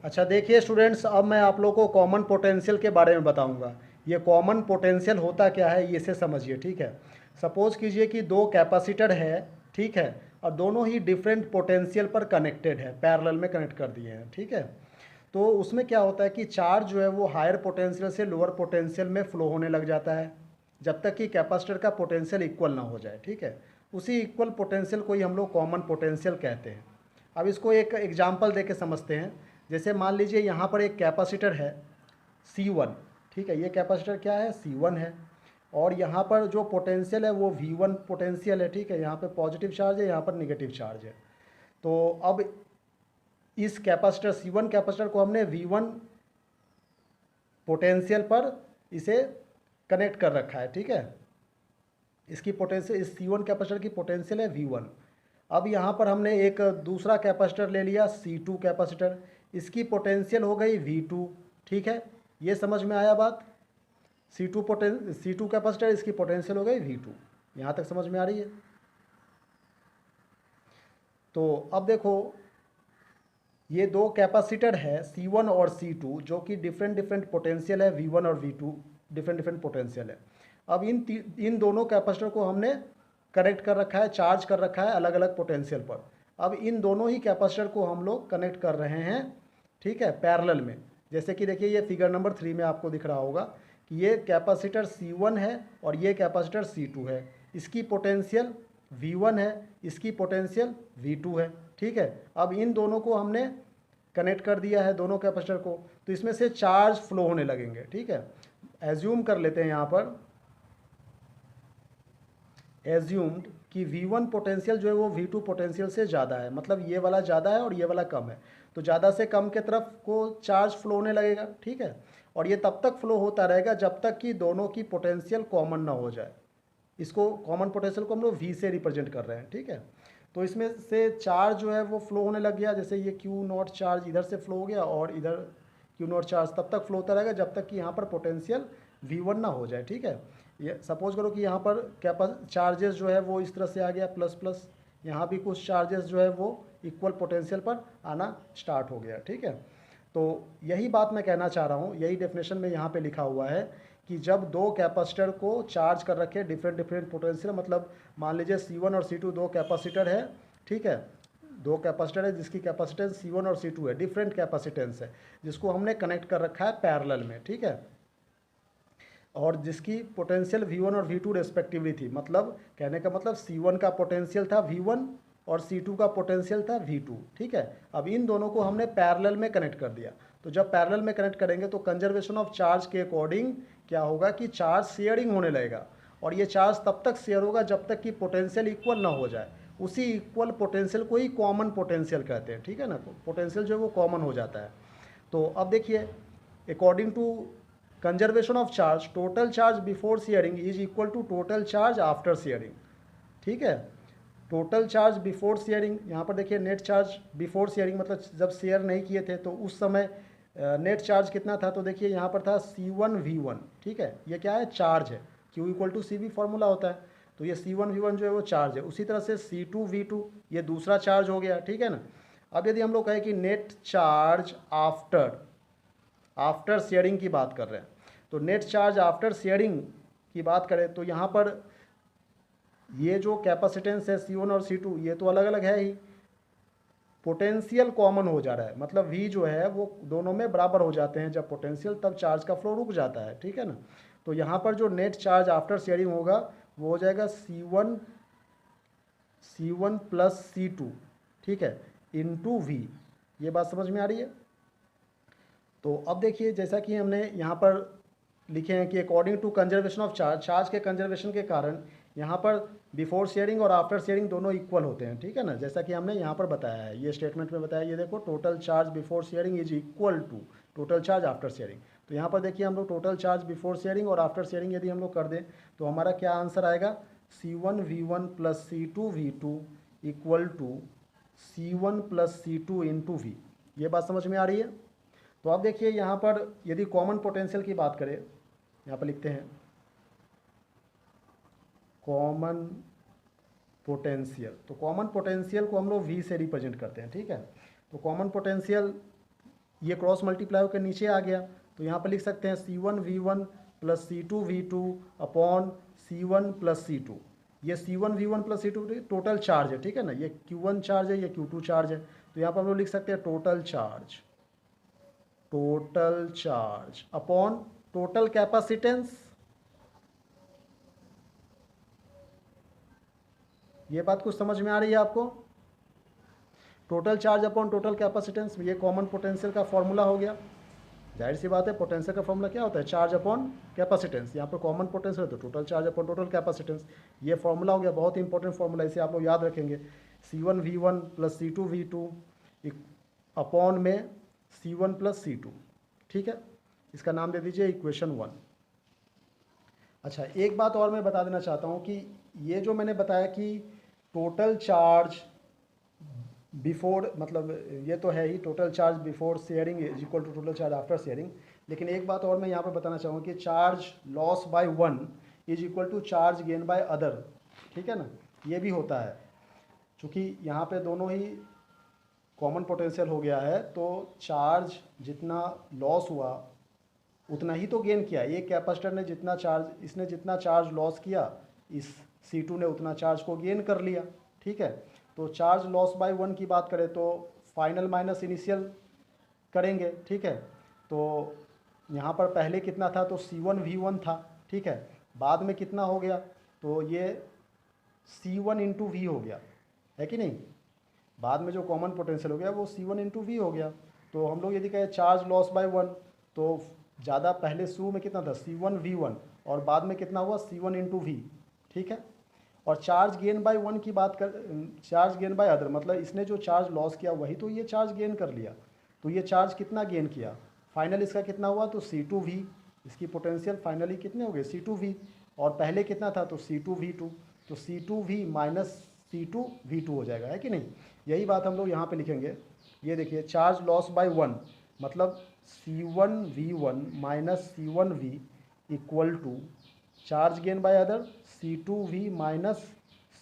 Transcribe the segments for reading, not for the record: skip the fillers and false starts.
अच्छा देखिए स्टूडेंट्स, अब मैं आप लोगों को कॉमन पोटेंशियल के बारे में बताऊंगा। ये कॉमन पोटेंशियल होता क्या है ये इसे समझिए, ठीक है। सपोज कीजिए कि दो कैपेसिटर है, ठीक है, और दोनों ही डिफरेंट पोटेंशियल पर कनेक्टेड है, पैरेलल में कनेक्ट कर दिए हैं, ठीक है। तो उसमें क्या होता है कि चार्ज जो है वो हायर पोटेंशियल से लोअर पोटेंशियल में फ्लो होने लग जाता है, जब तक कि कैपेसिटर का पोटेंशियल इक्वल ना हो जाए, ठीक है। उसी इक्वल पोटेंशियल को ही हम लोग कॉमन पोटेंशियल कहते हैं। अब इसको एक एग्जांपल दे के समझते हैं। जैसे मान लीजिए यहाँ पर एक कैपेसिटर है C1, ठीक है, ये कैपेसिटर क्या है, C1 है। और यहाँ पर जो पोटेंशियल है वो V1 पोटेंशियल है, ठीक है। यहाँ पे पॉजिटिव चार्ज है, यहाँ पर निगेटिव चार्ज है। तो अब इस कैपेसिटर C1 कैपेसिटर को हमने V1 पोटेंशियल पर इसे कनेक्ट कर रखा है, ठीक है। इसकी पोटेंशियल, इस C1 कैपेसिटर की पोटेंशियल है V1। अब यहाँ पर हमने एक दूसरा कैपेसिटर ले लिया C2 कैपेसिटर, इसकी पोटेंशियल हो गई V2, ठीक है। ये समझ में आया बात। C2 कैपेसिटर, इसकी पोटेंशियल हो गई V2। यहाँ तक समझ में आ रही है। तो अब देखो, ये दो कैपेसिटर है C1 और C2 जो कि डिफरेंट डिफरेंट पोटेंशियल है, V1 और V2 डिफरेंट डिफरेंट पोटेंशियल है। अब इन दोनों कैपेसिटर को हमने कनेक्ट कर रखा है, चार्ज कर रखा है अलग अलग पोटेंशियल पर। अब इन दोनों ही कैपेसिटर को हम लोग कनेक्ट कर रहे हैं, ठीक है, पैरेलल में। जैसे कि देखिए ये फिगर नंबर 3 में आपको दिख रहा होगा कि ये कैपेसिटर C1 है और ये कैपेसिटर C2 है। इसकी पोटेंशियल V1 है, इसकी पोटेंशियल V2 है, ठीक है। अब इन दोनों को हमने कनेक्ट कर दिया है, दोनों कैपेसिटर को, तो इसमें से चार्ज फ्लो होने लगेंगे, ठीक है। एज्यूम कर लेते हैं यहाँ पर, एज्यूम्ड कि V1 पोटेंशियल जो है वो V2 पोटेंशियल से ज़्यादा है, मतलब ये वाला ज़्यादा है और ये वाला कम है। तो ज़्यादा से कम के तरफ को चार्ज फ्लो होने लगेगा, ठीक है। और ये तब तक फ्लो होता रहेगा जब तक कि दोनों की पोटेंशियल कॉमन ना हो जाए। इसको कॉमन पोटेंशियल को हम लोग V से रिप्रेजेंट कर रहे हैं, ठीक है। तो इसमें से चार्ज जो है वो फ्लो होने लग गया। जैसे ये Q0 चार्ज इधर से फ्लो हो गया और इधर Q0 चार्ज तब तक फ्लो होता रहेगा जब तक कि यहाँ पर पोटेंशियल V1 ना हो जाए, ठीक है। ये सपोज करो कि यहाँ पर क्या चार्जेस जो है वो इस तरह से आ गया प्लस प्लस, यहाँ भी कुछ चार्जेस जो है वो इक्वल पोटेंशियल पर आना स्टार्ट हो गया, ठीक है। तो यही बात मैं कहना चाह रहा हूँ, यही डेफिनेशन में यहाँ पे लिखा हुआ है कि जब दो कैपेसिटर को चार्ज कर रखे डिफरेंट डिफरेंट पोटेंशियल, मतलब मान लीजिए C1 और C2 दो कैपेसिटर है, ठीक है। दो कैपेसिटर है जिसकी कैपेसिटेंस C1 और C2 है, डिफरेंट कैपेसिटेंस है, जिसको हमने कनेक्ट कर रखा है पैरेलल में, ठीक है। और जिसकी पोटेंशियल V1 और V2 रेस्पेक्टिवली थी। मतलब कहने का मतलब C1 का पोटेंशियल था V1 और C2 का पोटेंशियल था V2, ठीक है। अब इन दोनों को हमने पैरेलल में कनेक्ट कर दिया। तो जब पैरेलल में कनेक्ट करेंगे तो कंजर्वेशन ऑफ चार्ज के अकॉर्डिंग क्या होगा कि चार्ज शेयरिंग होने लगेगा। और ये चार्ज तब तक शेयर होगा जब तक कि पोटेंशियल इक्वल ना हो जाए। उसी इक्वल पोटेंशियल को ही कॉमन पोटेंशियल कहते हैं, ठीक है ना। पोटेंशियल जो है वो कॉमन हो जाता है। तो अब देखिए, according to conservation of charge, total charge before sharing is equal to total charge after sharing, ठीक है। टोटल चार्ज बिफोर शेयरिंग, यहाँ पर देखिए नेट चार्ज बिफोर शेयरिंग मतलब जब शेयर नहीं किए थे तो उस समय नेट चार्ज कितना था। तो देखिए यहाँ पर था C1V1, ठीक है। ये क्या है, चार्ज है, Q equal to CV formula होता है। तो ये C1V1 जो है वो चार्ज है। उसी तरह से C2V2 ये दूसरा चार्ज हो गया, ठीक है ना। अब यदि हम लोग कहें कि net charge after after sharing की बात कर रहे हैं, तो नेट चार्ज आफ्टर शेयरिंग की बात करें तो यहाँ पर ये जो कैपेसिटेंस है C1 और C2 ये तो अलग अलग है ही, पोटेंशियल कॉमन हो जा रहा है, मतलब V जो है वो दोनों में बराबर हो जाते हैं जब पोटेंशियल, तब चार्ज का फ्लो रुक जाता है, ठीक है ना। तो यहाँ पर जो नेट चार्ज आफ्टर शेयरिंग होगा वो हो जाएगा C1 प्लस C2, ठीक है, इंटू V। ये बात समझ में आ रही है। तो अब देखिए, जैसा कि हमने यहाँ पर लिखे हैं कि according to conservation of charge, charge के कंजर्वेशन के कारण यहाँ पर बिफोर शेयरिंग और आफ्टर शेयरिंग दोनों इक्वल होते हैं, ठीक है ना। जैसा कि हमने यहाँ पर बताया है, ये स्टेटमेंट में बताया, ये देखो total charge before sharing is equal to total charge after sharing. तो यहाँ पर देखिए हम लोग टोटल चार्ज बिफोर शेयरिंग और आफ्टर शेयरिंग यदि हम लोग कर दें तो हमारा क्या आंसर आएगा, C1V1 plus C2V2 equal to C1 plus C2 into V। ये बात समझ में आ रही है। तो अब देखिए यहाँ पर यदि कॉमन पोटेंशियल की बात करें, यहाँ पर लिखते हैं कॉमन पोटेंशियल। तो कॉमन पोटेंशियल को हम लोग V से रिप्रेजेंट करते हैं, ठीक है। तो कॉमन पोटेंशियल ये क्रॉस मल्टीप्लाई होकर नीचे आ गया, तो यहाँ पर लिख सकते हैं C1V1 plus C2V2 upon C1 plus C2। ये C1V1 plus C2 total charge है, ठीक है ना, ये Q1 चार्ज है, ये Q2 चार्ज है। तो यहाँ पर हम लोग लिख सकते हैं total charge upon total capacitance. ये बात कुछ समझ में आ रही है आपको? Total charge upon total capacitance, ये कॉमन पोटेंशियल का फॉर्मूला हो गया। जाहिर सी बात है, पोटेंशियल का फॉर्मूला क्या होता है? Charge upon capacitance. यहाँ पर कॉमन पोटेंशियल है तो total charge upon total capacitance, ये फॉर्मूला हो गया। बहुत ही इंपॉर्टेंट फॉर्मूला, इसे आप लोग याद रखेंगे। C1V1 प्लस C2V2 अपॉन में C1 प्लस C2, ठीक है। इसका नाम दे दीजिए इक्वेशन 1। अच्छा, एक बात और मैं बता देना चाहता हूँ कि ये जो मैंने बताया कि टोटल चार्ज बिफोर, मतलब ये तो है ही, total charge before sharing is equal to total charge after sharing. लेकिन एक बात और मैं यहाँ पर बताना चाहूँगा कि charge loss by one is equal to charge gain by other, ठीक है ना, ये भी होता है। चूँकि यहाँ पे दोनों ही कॉमन पोटेंशियल हो गया है, तो चार्ज जितना लॉस हुआ उतना ही तो गेन किया। एक कैपेसिटर ने जितना चार्ज, इसने जितना चार्ज लॉस किया, इस C2 ने उतना चार्ज को गेन कर लिया, ठीक है। तो चार्ज लॉस बाय वन की बात करें तो फाइनल माइनस इनिशियल करेंगे, ठीक है। तो यहाँ पर पहले कितना था? तो C1V1 था, ठीक है। बाद में कितना हो गया? तो ये C1 इंटू वी हो गया, है कि नहीं? बाद में जो कॉमन पोटेंशियल हो गया वो C1 इंटू वी हो गया। तो हम लोग यदि कहें चार्ज लॉस बाय वन, तो ज़्यादा पहले शुरू में कितना था? C1V1, और बाद में कितना हुआ? C1 इंटू वी, ठीक है। और चार्ज गेन बाय वन की बात कर, चार्ज गेन बाय अदर, मतलब इसने जो चार्ज लॉस किया वही तो ये चार्ज गेन कर लिया। तो ये चार्ज कितना गेन किया? फाइनल इसका कितना हुआ? तो C2V, इसकी पोटेंशियल फाइनली कितने हो गए? C2V। और पहले कितना था? तो C2V2, तो C2V माइनस C2V2 हो जाएगा, है कि नहीं? यही बात हम लोग यहाँ पे लिखेंगे। ये देखिए, चार्ज लॉस बाय वन मतलब C1V1 minus C1V equal to charge gain by other C2V minus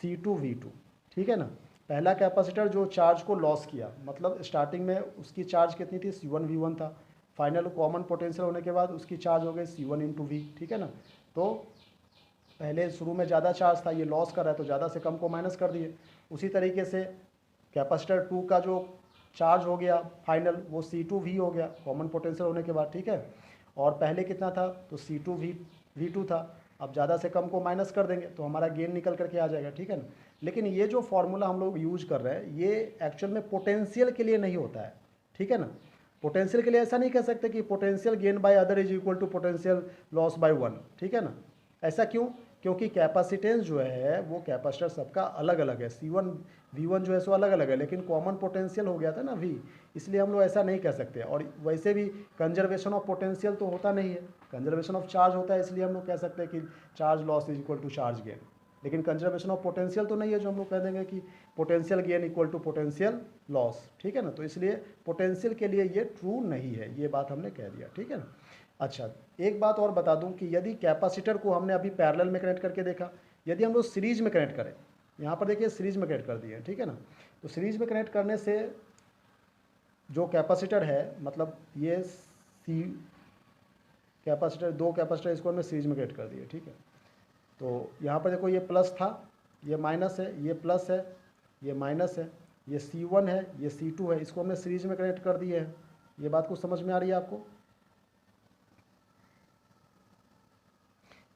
C2V2, ठीक है ना। पहला कैपेसिटर जो चार्ज को लॉस किया, मतलब स्टार्टिंग में उसकी चार्ज कितनी थी? C1V1 था। फाइनल कॉमन पोटेंशियल होने के बाद उसकी चार्ज हो गई C1 इंटू वी, ठीक है ना। तो पहले शुरू में ज़्यादा चार्ज था, ये लॉस कर रहा है तो ज़्यादा से कम को माइनस कर दिए। उसी तरीके से कैपेसिटर 2 का जो चार्ज हो गया फाइनल, वो C2V हो गया कॉमन पोटेंशियल होने के बाद, ठीक है। और पहले कितना था? तो C2V2 था। अब ज़्यादा से कम को माइनस कर देंगे तो हमारा गेन निकल करके आ जाएगा, ठीक है ना। लेकिन ये जो फॉर्मूला हम लोग यूज कर रहे हैं, ये एक्चुअल में पोटेंशियल के लिए नहीं होता है, ठीक है ना। पोटेंशियल के लिए ऐसा नहीं कह सकते कि potential gain by other is equal to potential loss by one, ठीक है ना। ऐसा क्यों? क्योंकि कैपेसिटेंस जो है वो कैपेसिटर सबका अलग अलग है। C1V1 जो है सो अलग अलग है, लेकिन कॉमन पोटेंशियल हो गया था ना V, इसलिए हम लोग ऐसा नहीं कह सकते। और वैसे भी कंजर्वेशन ऑफ पोटेंशियल तो होता नहीं है, कंजर्वेशन ऑफ चार्ज होता है, इसलिए हम लोग कह सकते हैं कि charge loss is equal to charge gain. लेकिन कंजर्वेशन ऑफ पोटेंशियल तो नहीं है जो हम लोग कह देंगे कि potential gain equal to potential loss, ठीक है ना। तो इसलिए पोटेंशियल के लिए ये ट्रू नहीं है, ये बात हमने कह दिया, ठीक है ना। अच्छा, एक बात और बता दूं कि यदि कैपेसिटर को हमने अभी पैरेलल में कनेक्ट करके देखा, यदि हम लोग सीरीज में कनेक्ट करें, यहाँ पर देखिए सीरीज में कनेक्ट कर दिए, ठीक है ना। तो सीरीज में कनेक्ट करने से जो कैपेसिटर है, मतलब ये सी कैपेसिटर, दो कैपेसिटर, इसको हमने सीरीज में कनेक्ट कर दिए, ठीक है। तो यहाँ पर देखो, ये प्लस था, ये माइनस है, ये प्लस है, ये माइनस है, ये C1 है, ये C2 है, इसको हमने सीरीज में कनेक्ट कर दिए हैं। ये बात कुछ समझ में आ रही है आपको?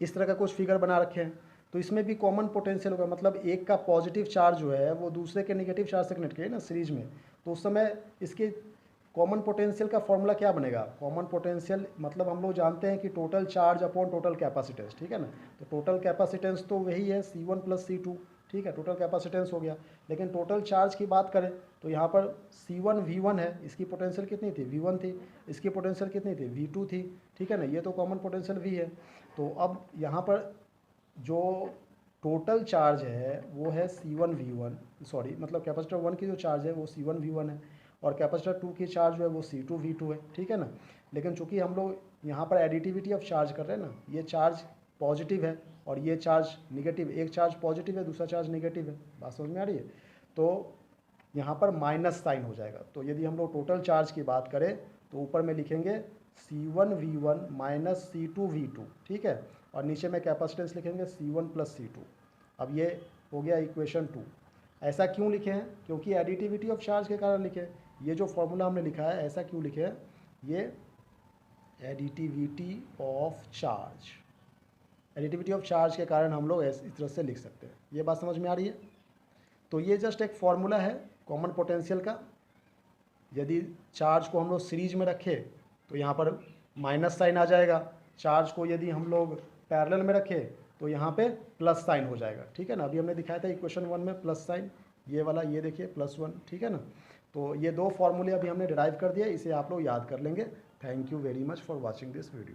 इस तरह का कुछ फिगर बना रखे हैं, तो इसमें भी कॉमन पोटेंशियल होगा, मतलब एक का पॉजिटिव चार्ज जो है वो दूसरे के नेगेटिव चार्ज से कनेक्ट किए ना सीरीज में, तो उस समय इसके कॉमन पोटेंशियल का फॉर्मूला क्या बनेगा? कॉमन पोटेंशियल मतलब हम लोग जानते हैं कि total charge upon total capacitance, ठीक है ना। तो टोटल कैपेसिटेंस तो वही है C1 प्लस C2, ठीक है, टोटल कैपेसिटेंस हो गया। लेकिन टोटल चार्ज की बात करें तो यहाँ पर C1V1 है, इसकी पोटेंशियल कितनी थी? V1 थी। इसकी पोटेंशियल कितनी थी? V2 थी, ठीक है ना। ये तो कॉमन पोटेंशियल V है। तो अब यहाँ पर जो टोटल चार्ज है वो है C1V1, सॉरी, मतलब कैपेसिटर 1 की जो चार्ज है वो C1V1 है, और कैपेसिटर 2 की चार्ज जो है वो C2V2 है, ठीक है ना। लेकिन चूंकि हम लोग यहाँ पर एडिटिविटी ऑफ चार्ज कर रहे हैं ना, ये चार्ज पॉजिटिव है और ये चार्ज निगेटिव, एक चार्ज पॉजिटिव है दूसरा चार्ज निगेटिव है, बात समझ में आ रही है। तो यहाँ पर माइनस साइन हो जाएगा। तो यदि हम लोग टोटल चार्ज की बात करें तो ऊपर में लिखेंगे C1V1 माइनस C2V2, ठीक है, और नीचे में कैपेसिटेंस लिखेंगे C1 प्लस C2। अब ये हो गया इक्वेशन 2। ऐसा क्यों लिखे हैं? क्योंकि एडिटिविटी ऑफ चार्ज के कारण लिखे हैं। ये जो फॉर्मूला हमने लिखा है ऐसा क्यों लिखे हैं? ये additivity of charge, additivity of charge के कारण हम लोग इस तरह से लिख सकते हैं। ये बात समझ में आ रही है? तो ये जस्ट एक फॉर्मूला है कॉमन पोटेंशियल का। यदि चार्ज को हम लोग सीरीज में रखें तो यहाँ पर माइनस साइन आ जाएगा, चार्ज को यदि हम लोग पैरेलल में रखें तो यहाँ पे प्लस साइन हो जाएगा, ठीक है ना। अभी हमने दिखाया था इक्वेशन 1 में प्लस साइन, ये वाला ये देखिए +1, ठीक है ना। तो ये दो फॉर्मूले अभी हमने डिराइव कर दिया, इसे आप लोग याद कर लेंगे। Thank you very much for watching this video.